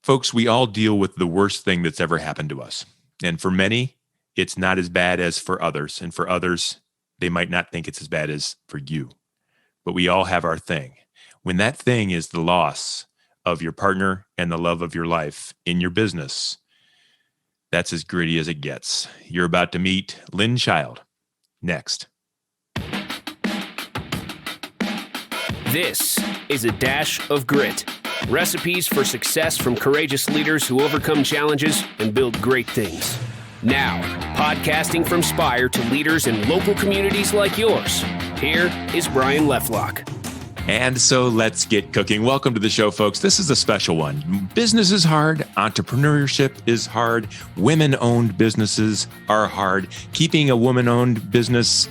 Folks, we all deal with the worst thing that's ever happened to us. And for many, it's not as bad as for others. And for others, they might not think it's as bad as for you. But we all have our thing. When that thing is the loss of your partner and the love of your life in your business, that's as gritty as it gets. You're about to meet Lynn Child. Next. This is A Dash of Grit. Recipes for success from courageous leaders who overcome challenges and build great things. Now, podcasting from Spire to leaders in local communities like yours, here is Brian Leflock. And so let's get cooking. Welcome to the show, folks. This is a special one. Business is hard. Entrepreneurship is hard. Women-owned businesses are hard. Keeping a woman-owned business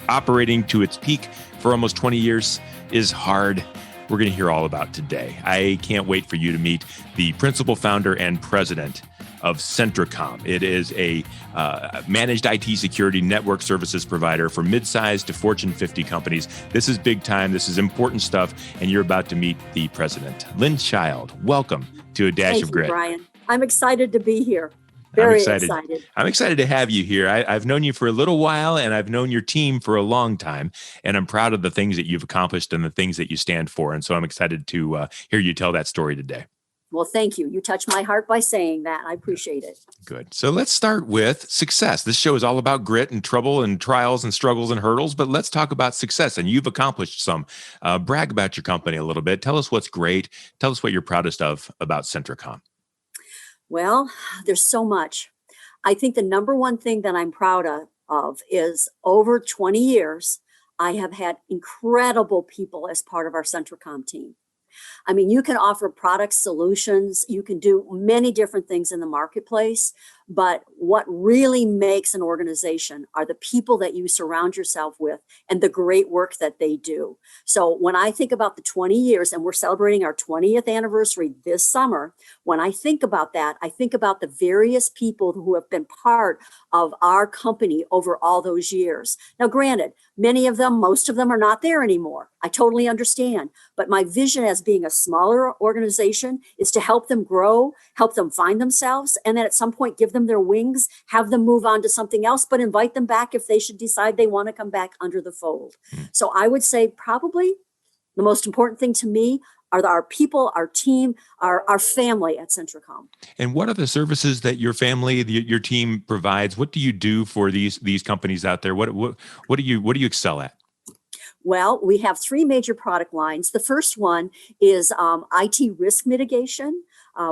operating to its peak for almost 20 years is hard. We're going to hear all about today. I can't wait for you to meet the principal founder and president of Centracom. It is a managed IT security network services provider for mid-sized to Fortune 50 companies. This is big time. This is important stuff. And you're about to meet the president. Lynn Child, welcome to A Dash of Grit. Thank you, Brian. I'm excited to be here. Very excited. I'm excited to have you here. I've known you for a little while, and I've known your team for a long time, and I'm proud of the things that you've accomplished and the things that you stand for. And so I'm excited to hear you tell that story today. Well, thank you. You touched my heart by saying that. I appreciate it. Good. So let's start with success. This show is all about grit and trouble and trials and struggles and hurdles, but let's talk about success. And you've accomplished some. Brag about your company a little bit. Tell us what's great. Tell us what you're proudest of about Centracon. Well, there's so much. I think the number one thing that I'm proud of is over 20 years, I have had incredible people as part of our CentraComm team. I mean, you can offer product solutions, you can do many different things in the marketplace, but what really makes an organization are the people that you surround yourself with and the great work that they do. So when I think about the 20 years, and we're celebrating our 20th anniversary this summer, when I think about that, I think about the various people who have been part of our company over all those years. Now, granted, most of them are not there anymore. I totally understand. But my vision as being a smaller organization is to help them grow, help them find themselves, and then at some point give them their wings, have them move on to something else, but invite them back if they should decide they want to come back under the fold. So I would say probably the most important thing to me are our people, our team, our family at Centracom. And what are the services that your family, your team provides? What do you do for these companies out there? What do you excel at? Well, we have three major product lines. The first one is IT risk mitigation.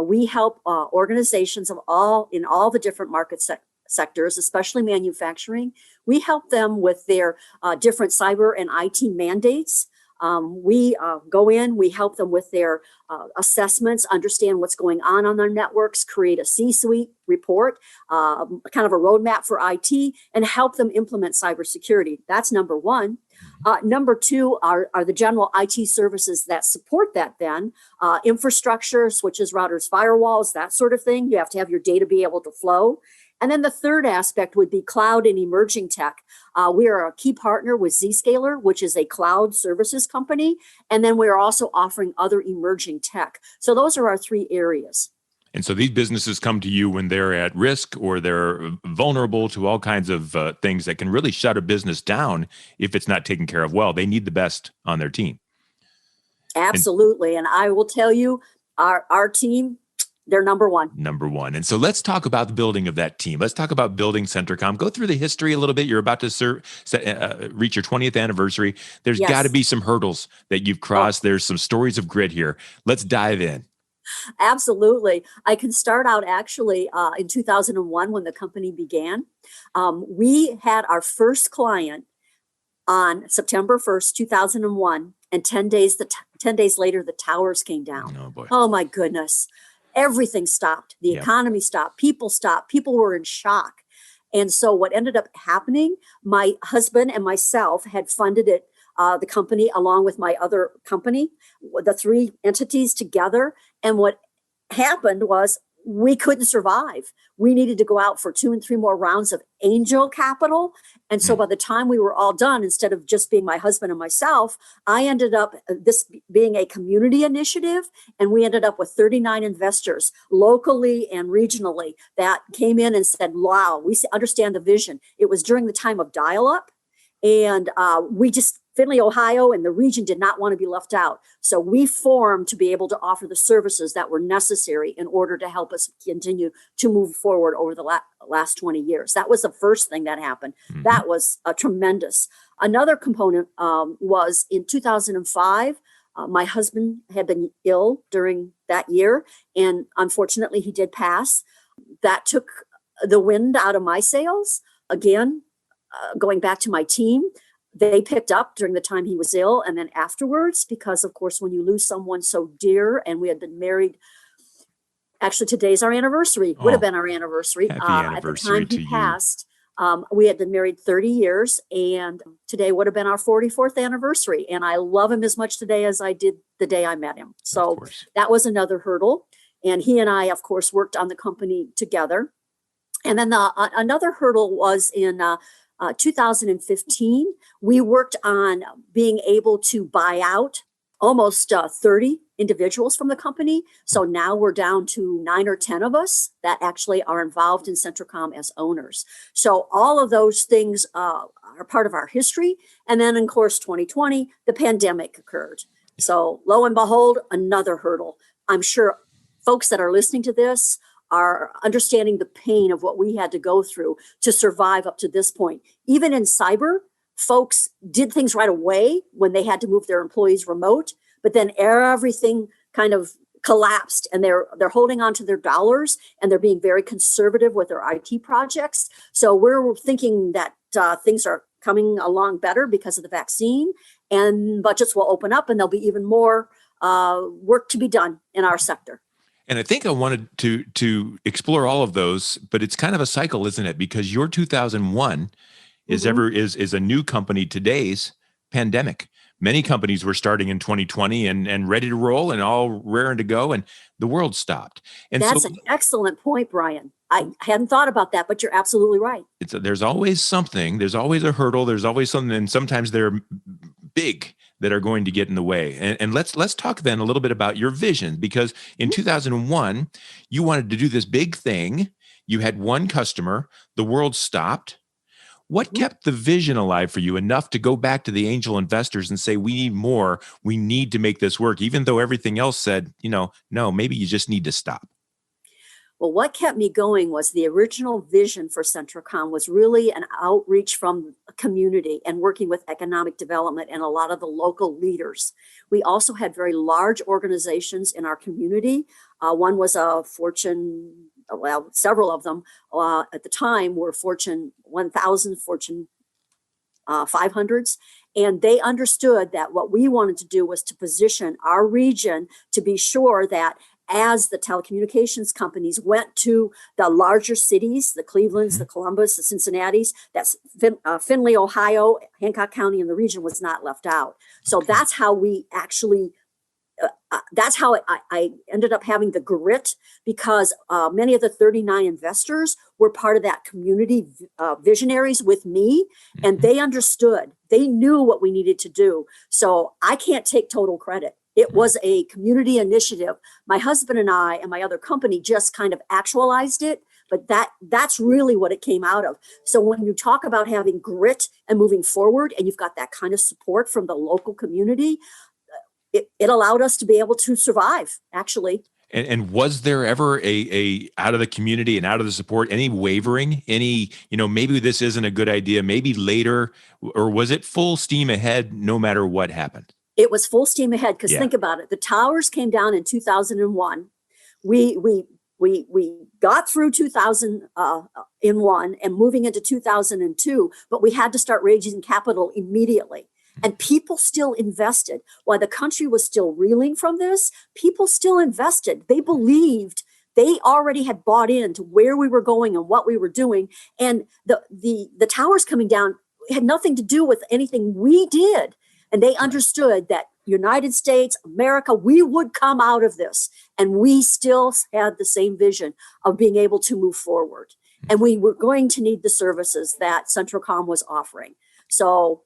We help organizations in all the different market sectors, especially manufacturing. We help them with their different cyber and IT mandates. We go in, we help them with their assessments, understand what's going on their networks, create a C-suite report, kind of a roadmap for IT, and help them implement cybersecurity. That's number one. Number two are the general IT services that support that then. Infrastructure, switches, routers, firewalls, that sort of thing. You have to have your data be able to flow. And then the third aspect would be cloud and emerging tech. We are a key partner with Zscaler, which is a cloud services company. And then we are also offering other emerging tech. So those are our three areas. And so these businesses come to you when they're at risk or they're vulnerable to all kinds of things that can really shut a business down if it's not taken care of well. They need the best on their team. Absolutely. And I will tell you, our team, they're number one. Number one. And so let's talk about the building of that team. Let's talk about building Centracom. Go through the history a little bit. You're about to reach your 20th anniversary. There's got to be some hurdles that you've crossed. There's some stories of grit here. Let's dive in. Absolutely. I can start out actually in 2001 when the company began. We had our first client on September 1st, 2001, and 10 days later, the towers came down. Oh, boy. Oh, my goodness. Everything stopped. The economy stopped. People stopped. People were in shock. And so what ended up happening, my husband and myself had funded it, the company along with my other company, the three entities together. And what happened was we couldn't survive. We needed to go out for 2 and 3 more rounds of angel capital. And so by the time we were all done, instead of just being my husband and myself, I ended up this being a community initiative. And we ended up with 39 investors locally and regionally that came in and said, wow, we understand the vision. It was during the time of dial-up. And Findlay, Ohio, and the region did not want to be left out. So we formed to be able to offer the services that were necessary in order to help us continue to move forward over the last 20 years. That was the first thing that happened. Mm-hmm. That was tremendous. Another component was in 2005, my husband had been ill during that year, and unfortunately he did pass. That took the wind out of my sails. Again, going back to my team, they picked up during the time he was ill and then afterwards, because of course, when you lose someone so dear, and we had been married, actually today's our anniversary, would have been our anniversary. Happy anniversary at the time to he passed. We had been married 30 years and today would have been our 44th anniversary. And I love him as much today as I did the day I met him. So that was another hurdle. And he and I, of course, worked on the company together. And then another hurdle was in 2015, we worked on being able to buy out almost 30 individuals from the company. So now we're down to 9 or 10 of us that actually are involved in CentraComm as owners. So all of those things are part of our history. And then, of course, 2020, the pandemic occurred. So lo and behold, another hurdle. I'm sure folks that are listening to this are understanding the pain of what we had to go through to survive up to this point. Even in cyber, folks did things right away when they had to move their employees remote, but then everything kind of collapsed, and they're holding on to their dollars, and they're being very conservative with their IT projects. So we're thinking that things are coming along better because of the vaccine, and budgets will open up, and there'll be even more work to be done in our sector. And I think I wanted to explore all of those, but it's kind of a cycle, isn't it? Because your 2001 is a new company. Today's pandemic. Many companies were starting in 2020 and ready to roll and all raring to go, and the world stopped. And that's an excellent point, Brian. I hadn't thought about that, but you're absolutely right. There's always something. There's always a hurdle. There's always something, and sometimes they're big that are going to get in the way. And let's talk then a little bit about your vision, because in 2001, you wanted to do this big thing. You had one customer. The world stopped. What kept the vision alive for you enough to go back to the angel investors and say, we need more. We need to make this work, even though everything else said, no, maybe you just need to stop. Well, what kept me going was the original vision for Centracon was really an outreach from a community and working with economic development and a lot of the local leaders. We also had very large organizations in our community. One was a Fortune, several of them at the time were Fortune 1000, Fortune 500s. And they understood that what we wanted to do was to position our region to be sure that as the telecommunications companies went to the larger cities, the Clevelands, the Columbus, the Cincinnatis, that's Findlay, Ohio, Hancock County, and the region was not left out. So that's how we actually, that's how I ended up having the grit, because many of the 39 investors were part of that community visionaries with me, and they understood, they knew what we needed to do. So I can't take total credit. It was a community initiative. My husband and I and my other company just kind of actualized it, but that's really what it came out of. So when you talk about having grit and moving forward, and you've got that kind of support from the local community, it allowed us to be able to survive, actually. And was there ever a out of the community and out of the support, any wavering, any, maybe this isn't a good idea, maybe later, or was it full steam ahead no matter what happened? It was full steam ahead, because think about it. The towers came down in 2001. We got through 2001 and moving into 2002, but we had to start raising capital immediately. And people still invested. While the country was still reeling from this, people still invested. They believed, they already had bought into where we were going and what we were doing. And the towers coming down had nothing to do with anything we did. And they understood that United States, America, we would come out of this. And we still had the same vision of being able to move forward. And we were going to need the services that CentraComm was offering. So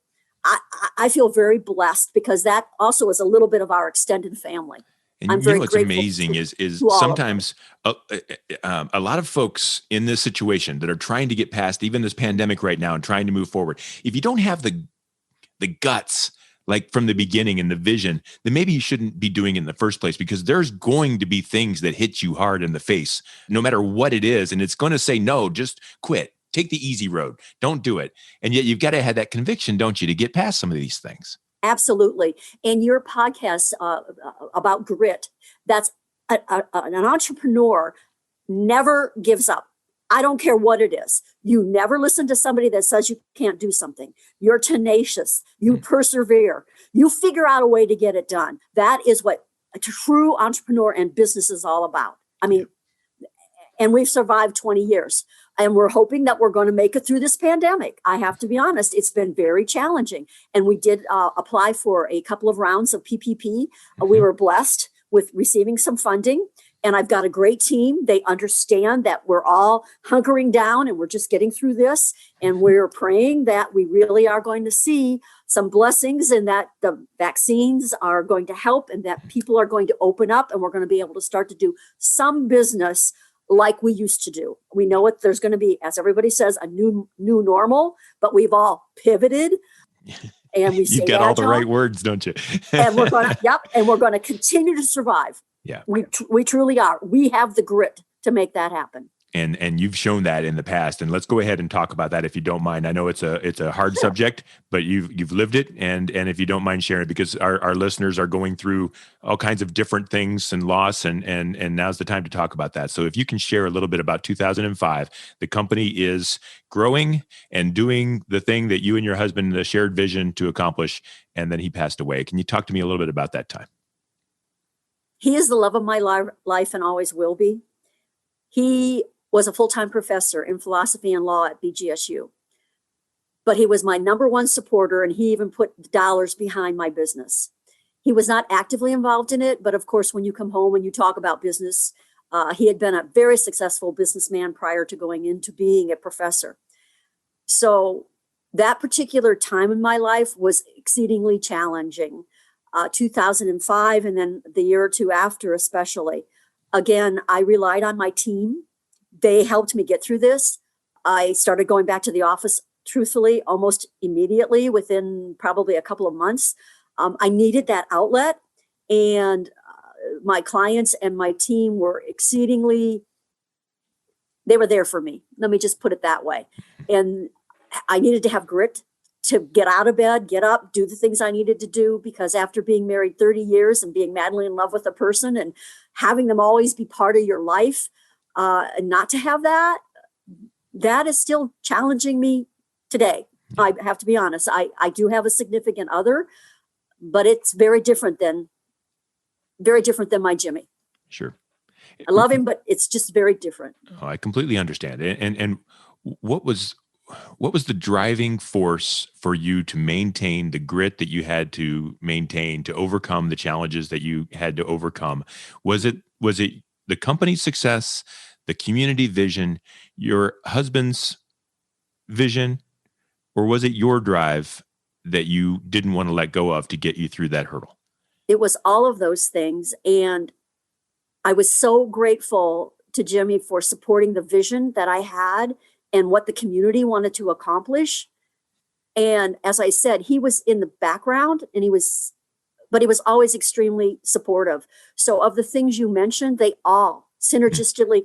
I feel very blessed because that also is a little bit of our extended family. And I'm very what's grateful amazing is to all of sometimes a lot of folks in this situation that are trying to get past even this pandemic right now and trying to move forward. If you don't have the guts, like from the beginning and the vision, then maybe you shouldn't be doing it in the first place, because there's going to be things that hit you hard in the face, no matter what it is. And it's going to say, no, just quit. Take the easy road. Don't do it. And yet you've got to have that conviction, don't you, to get past some of these things. Absolutely. And your podcast about grit, that's an entrepreneur never gives up. I don't care what it is. You never listen to somebody that says you can't do something. You're tenacious. You persevere. You figure out a way to get it done. That is what a true entrepreneur and business is all about. I mean, and we've survived 20 years. And we're hoping that we're going to make it through this pandemic. I have to be honest, it's been very challenging. And we did apply for a couple of rounds of PPP. We were blessed with receiving some funding. And I've got a great team. They understand that we're all hunkering down and we're just getting through this. And we're praying that we really are going to see some blessings and that the vaccines are going to help and that people are going to open up and we're going to be able to start to do some business like we used to do. We know what there's going to be, as everybody says, a new normal, but we've all pivoted. And we You've got all the right words, don't you? And we're going to, and we're going to continue to survive. Yeah, we truly are. We have the grit to make that happen. And you've shown that in the past. And let's go ahead and talk about that if you don't mind. I know it's a hard subject, but you've lived it. And if you don't mind sharing, because our listeners are going through all kinds of different things and loss, and now's the time to talk about that. So if you can share a little bit about 2005, the company is growing and doing the thing that you and your husband, the shared vision to accomplish, and then he passed away. Can you talk to me a little bit about that time? He is the love of my life and always will be. He was a full-time professor in philosophy and law at BGSU. But he was my number one supporter, and he even put dollars behind my business. He was not actively involved in it, but of course, when you come home and you talk about business, he had been a very successful businessman prior to going into being a professor. So that particular time in my life was exceedingly challenging. 2005, and then the year or two after especially. Again, I relied on my team. They helped me get through this. I started going back to the office, truthfully, almost immediately within probably a couple of months. I needed that outlet, and my clients and my team were they were there for me. Let me just put it that way. And I needed to have grit to get out of bed, get up, do the things I needed to do, because after being married 30 years and being madly in love with a person and having them always be part of your life, and not to have that is still challenging me today. I have to be honest. I do have a significant other, but it's very different than my Jimmy. Sure. I love him, but it's just very different. Oh, I completely understand. And what was the driving force for you to maintain the grit that you had to maintain to overcome the challenges that you had to overcome? Was it the company's success, the community vision, your husband's vision, or was it your drive that you didn't want to let go of to get you through that hurdle? It was all of those things. And I was so grateful to Jimmy for supporting the vision that I had and what the community wanted to accomplish. And as I said, he was in the background but he was always extremely supportive. So of the things you mentioned, they all synergistically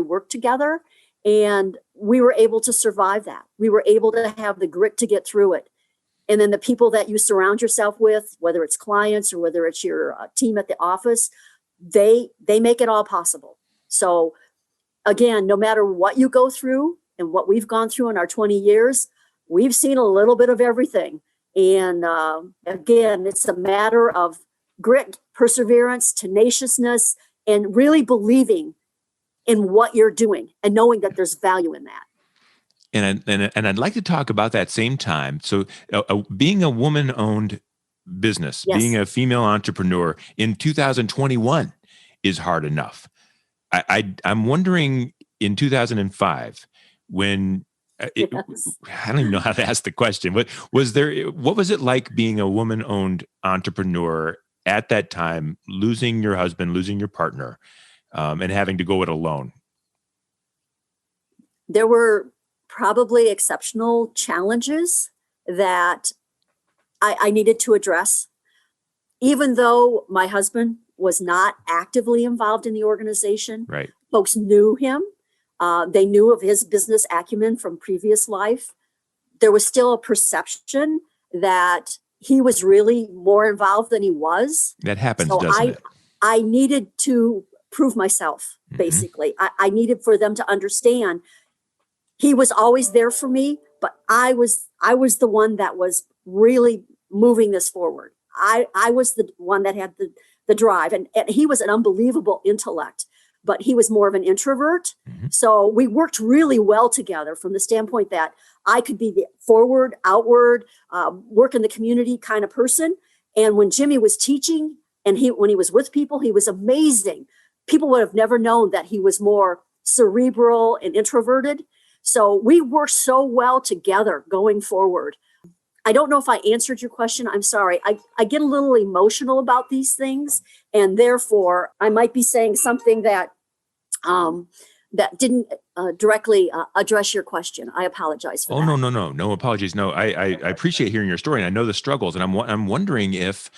work together. And we were able to survive that. We were able to have the grit to get through it. And then the people that you surround yourself with, whether it's clients or whether it's your team at the office, they make it all possible. So again, no matter what you go through and what we've gone through in our 20 years, we've seen a little bit of everything. And again, it's a matter of grit, perseverance, tenaciousness, and really believing in what you're doing and knowing that there's value in that. And I'd like to talk about that same time. So being a woman-owned business, Yes. being a female entrepreneur in 2021 is hard enough. I'm wondering in 2005 when Yes. I don't even know how to ask the question. What was it like being a woman-owned entrepreneur at that time, losing your husband, losing your partner, and having to go it alone? There were probably exceptional challenges that I needed to address. Even though my husband was not actively involved in the organization, Right. folks knew him. They knew of his business acumen from previous life. There was still a perception that he was really more involved than he was. That happens, So doesn't it? I needed to prove myself, basically. I needed for them to understand he was always there for me, but I was the one that was really moving this forward. I was the one that had the drive, and he was an unbelievable intellect, but he was more of an introvert. So we worked really well together from the standpoint that I could be the forward, outward, work in the community kind of person. And when Jimmy was teaching and when he was with people, he was amazing. People would have never known that he was more cerebral and introverted. So we worked so well together going forward. I don't know if I answered your question. I'm sorry. I get a little emotional about these things, and therefore I might be saying something that that didn't directly address your question. I apologize for that. No apologies. No, I appreciate hearing your story, and I know the struggles, and I'm wondering if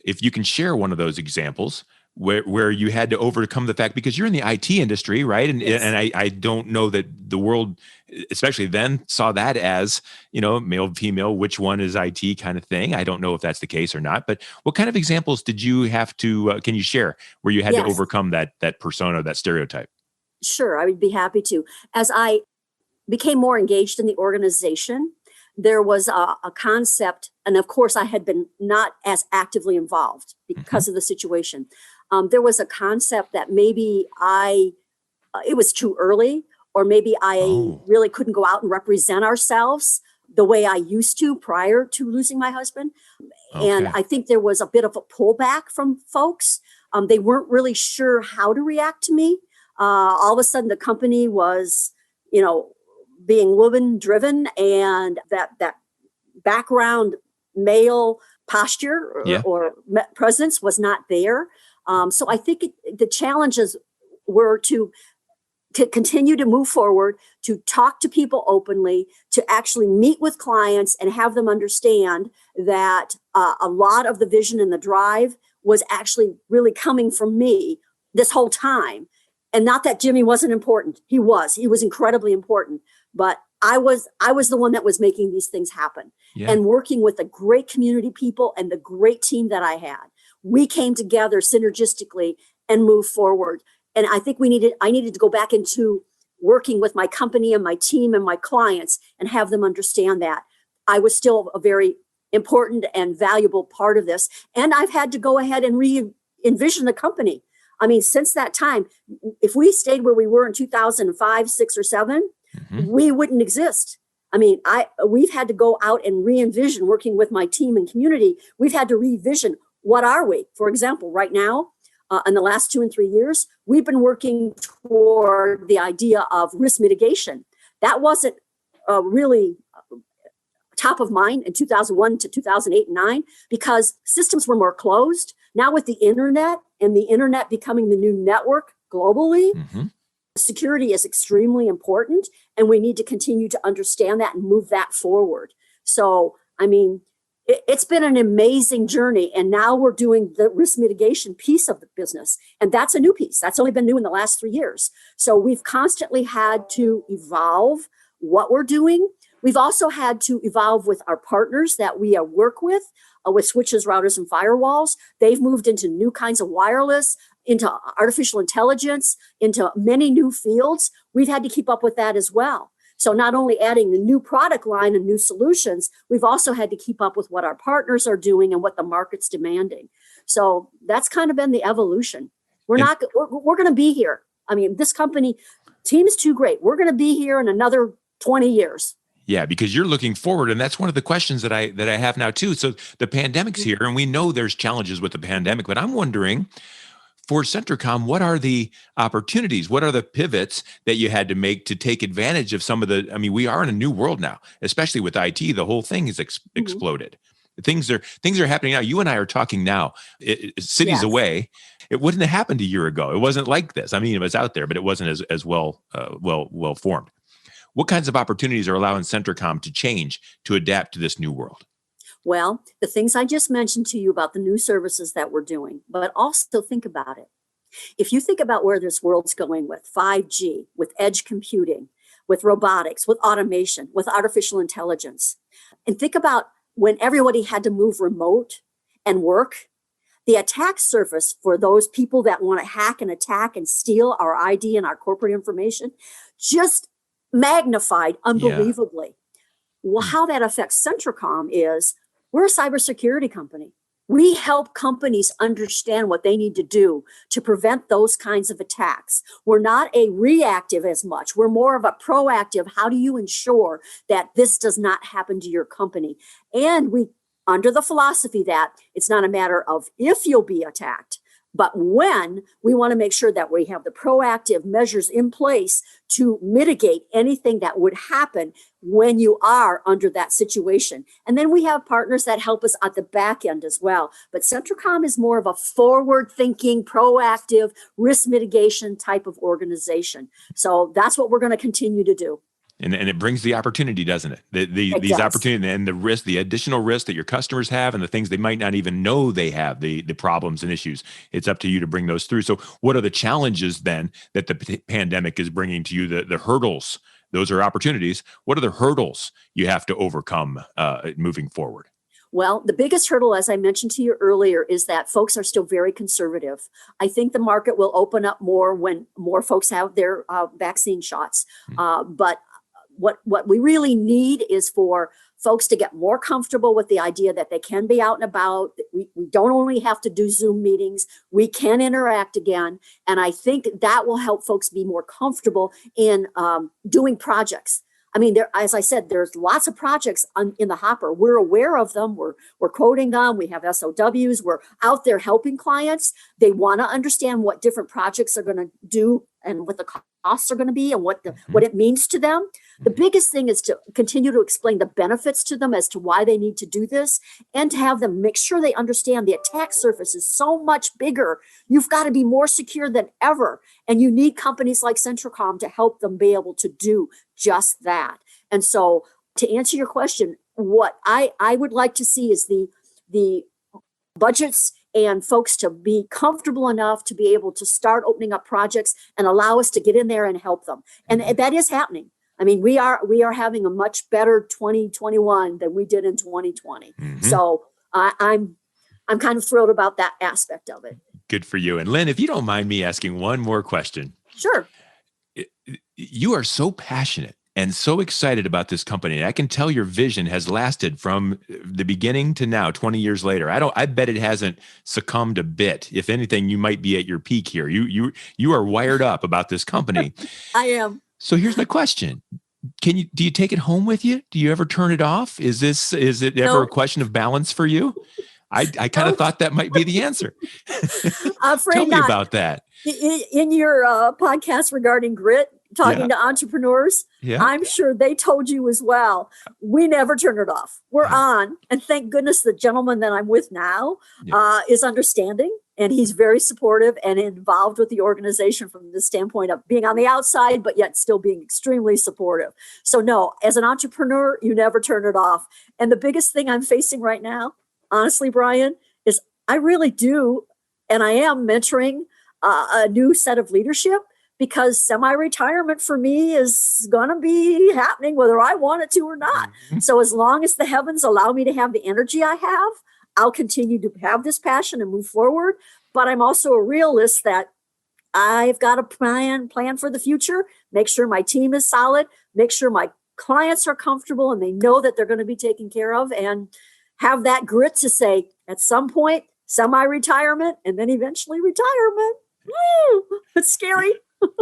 you can share one of those examples where you had to overcome the fact, because you're in the IT industry, right? And Yes. and I don't know that the world, especially then, saw that as, male, female, which one is IT kind of thing. I don't know if that's the case or not, but what kind of examples did you have to, can you share where you had to Yes. overcome that persona, that stereotype? Sure, I would be happy to. As I became more engaged in the organization, there was a concept, and of course I had been not as actively involved because of the situation. There was a concept that maybe it was too early, or maybe I really couldn't go out and represent ourselves the way I used to prior to losing my husband. And I think there was a bit of a pullback from folks. They weren't really sure how to react to me. All of a sudden the company was, being woman driven, and that background male posture or presence was not there. So I think the challenges were to continue to move forward, to talk to people openly, to actually meet with clients and have them understand that a lot of the vision and the drive was actually really coming from me this whole time. And not that Jimmy wasn't important. He was incredibly important, but I was the one that was making these things happen. And working with the great community people and the great team that I had. We came together synergistically and moved forward. And I think I needed to go back into working with my company and my team and my clients and have them understand that I was still a very important and valuable part of this. And I've had to go ahead and re-envision the company. I mean, since that time, if we stayed where we were in 2005, 6, or 7, we wouldn't exist. I mean, we've had to go out and re-envision, working with my team and community. We've had to revision, what are we? For example, right now, in the last 2 and 3 years, we've been working toward the idea of risk mitigation. That wasn't really top of mind in 2001 to 2008 and 9, because systems were more closed. Now with the internet and the internet becoming the new network globally, security is extremely important, and we need to continue to understand that and move that forward. So, I mean, it's been an amazing journey, and now we're doing the risk mitigation piece of the business, and that's a new piece. That's only been new in the last 3 years. So we've constantly had to evolve what we're doing. We've also had to evolve with our partners that we work with switches, routers, and firewalls. They've moved into new kinds of wireless, into artificial intelligence, into many new fields. We've had to keep up with that as well. So not only adding the new product line and new solutions, we've also had to keep up with what our partners are doing and what the market's demanding. So that's kind of been the evolution. We're going to be here. I mean, this company, team is too great. We're going to be here in another 20 years. Yeah, because you're looking forward, and that's one of the questions that I have now too. So the pandemic's here, and we know there's challenges with the pandemic, but I'm wondering for Centracom, what are the opportunities? What are the pivots that you had to make to take advantage of some of the? I mean, we are in a new world now, especially with IT. The whole thing has Mhm. exploded. Things are happening now. You and I are talking now, cities Yes. away. It wouldn't have happened a year ago. It wasn't like this. I mean, it was out there, but it wasn't as well formed. What kinds of opportunities are allowing Centracom to change to adapt to this new world? Well, the things I just mentioned to you about the new services that we're doing, but also think about it. If you think about where this world's going with 5G, with edge computing, with robotics, with automation, with artificial intelligence, and think about when everybody had to move remote and work, the attack surface for those people that want to hack and attack and steal our ID and our corporate information just magnified Yeah. unbelievably. Well, Hmm. how that affects Centracom is we're a cybersecurity company. We help companies understand what they need to do to prevent those kinds of attacks. We're not a reactive as much. We're more of a proactive. How do you ensure that this does not happen to your company? And we, under the philosophy that it's not a matter of if you'll be attacked, but when, we want to make sure that we have the proactive measures in place to mitigate anything that would happen when you are under that situation. And then we have partners that help us at the back end as well. But Centracom is more of a forward thinking, proactive risk mitigation type of organization. So that's what we're going to continue to do. And it brings the opportunity, doesn't it? It These does. opportunities and the risk, the additional risk that your customers have, and the things they might not even know they have, the problems and issues. It's up to you to bring those through. So, what are the challenges then that the pandemic is bringing to you? The hurdles. Those are opportunities. What are the hurdles you have to overcome moving forward? Well, the biggest hurdle, as I mentioned to you earlier, is that folks are still very conservative. I think the market will open up more when more folks have their vaccine shots. But what we really need is for folks to get more comfortable with the idea that they can be out and about. We don't only have to do Zoom meetings, we can interact again. And I think that will help folks be more comfortable in doing projects. I mean, as I said, there's lots of projects in the hopper. We're aware of them. We're quoting them. We have SOWs. We're out there helping clients. They want to understand what different projects are going to do and what the costs are going to be and what it means to them. The biggest thing is to continue to explain the benefits to them as to why they need to do this, and to have them make sure they understand the attack surface is so much bigger. You've got to be more secure than ever. And you need companies like Centracom to help them be able to do just that. And so, to answer your question, what I would like to see is the budgets and folks to be comfortable enough to be able to start opening up projects and allow us to get in there and help them. And that is happening. I mean, we are having a much better 2021 than we did in 2020. Mm-hmm. So I'm kind of thrilled about that aspect of it. Good for you. And Lynn, if you don't mind me asking one more question. Sure. You are so passionate and so excited about this company. I can tell your vision has lasted from the beginning to now, 20 years later. I bet it hasn't succumbed a bit. If anything, you might be at your peak here. You are wired up about this company. I am. So here's my question. Do you take it home with you? Do you ever turn it off? Is it ever a question of balance for you? I kind of thought that might be the answer. Tell me about that. In your podcast regarding grit, talking to entrepreneurs, I'm sure they told you as well. We never turn it off. We're on. And thank goodness the gentleman that I'm with now is understanding. And he's very supportive and involved with the organization from the standpoint of being on the outside, but yet still being extremely supportive. So no, as an entrepreneur, you never turn it off. And the biggest thing I'm facing right now, honestly, Brian, is I really do. And I am mentoring a new set of leadership, because semi-retirement for me is going to be happening whether I want it to or not. Mm-hmm. So as long as the heavens allow me to have the energy I have, I'll continue to have this passion and move forward. But I'm also a realist that I've got a plan for the future, make sure my team is solid, make sure my clients are comfortable and they know that they're going to be taken care of, and have that grit to say at some point, semi-retirement and then eventually retirement. Woo! It's scary.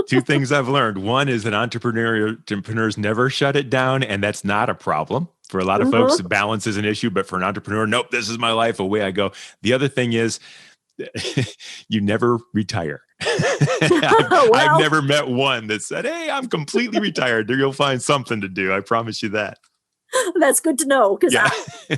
Two things I've learned. One is that entrepreneurs never shut it down, and that's not a problem. For a lot of folks, balance is an issue, but for an entrepreneur, nope, this is my life, away I go. The other thing is you never retire. I've never met one that said, hey, I'm completely retired. You'll find something to do. I promise you that. That's good to know, because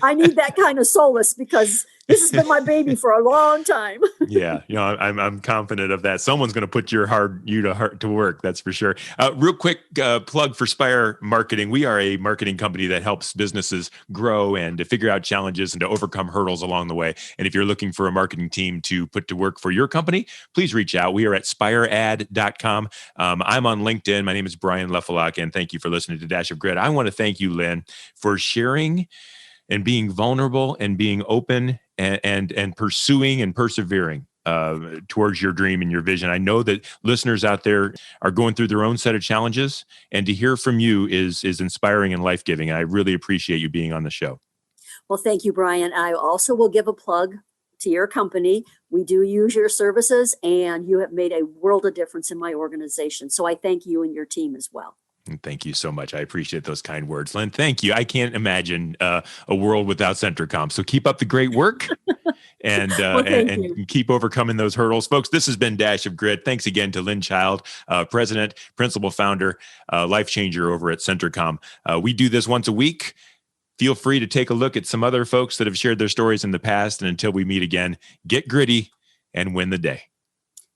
I need that kind of solace, because this has been my baby for a long time. Yeah, I'm confident of that. Someone's going to put you to work. That's for sure. Real quick plug for Spire Marketing. We are a marketing company that helps businesses grow and to figure out challenges and to overcome hurdles along the way. And if you're looking for a marketing team to put to work for your company, please reach out. We are at spiread.com. I'm on LinkedIn. My name is Brian Lefelak, and thank you for listening to Dash of Grit. I want to thank you, Lynn, for sharing and being vulnerable and being open and pursuing and persevering towards your dream and your vision. I know that listeners out there are going through their own set of challenges, and to hear from you is inspiring and life-giving. And I really appreciate you being on the show. Well, thank you, Brian. I also will give a plug to your company. We do use your services, and you have made a world of difference in my organization. So I thank you and your team as well. Thank you so much. I appreciate those kind words, Lynn. Thank you. I can't imagine a world without CentraComm. So keep up the great work and keep overcoming those hurdles. Folks, this has been Dash of Grit. Thanks again to Lynn Child, president, principal founder, life changer over at CentraComm. We do this once a week. Feel free to take a look at some other folks that have shared their stories in the past. And until we meet again, get gritty and win the day.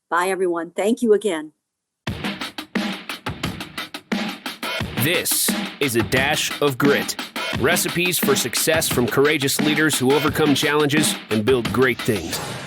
Bye, everyone. Thank you again. This is a Dash of Grit. Recipes for success from courageous leaders who overcome challenges and build great things.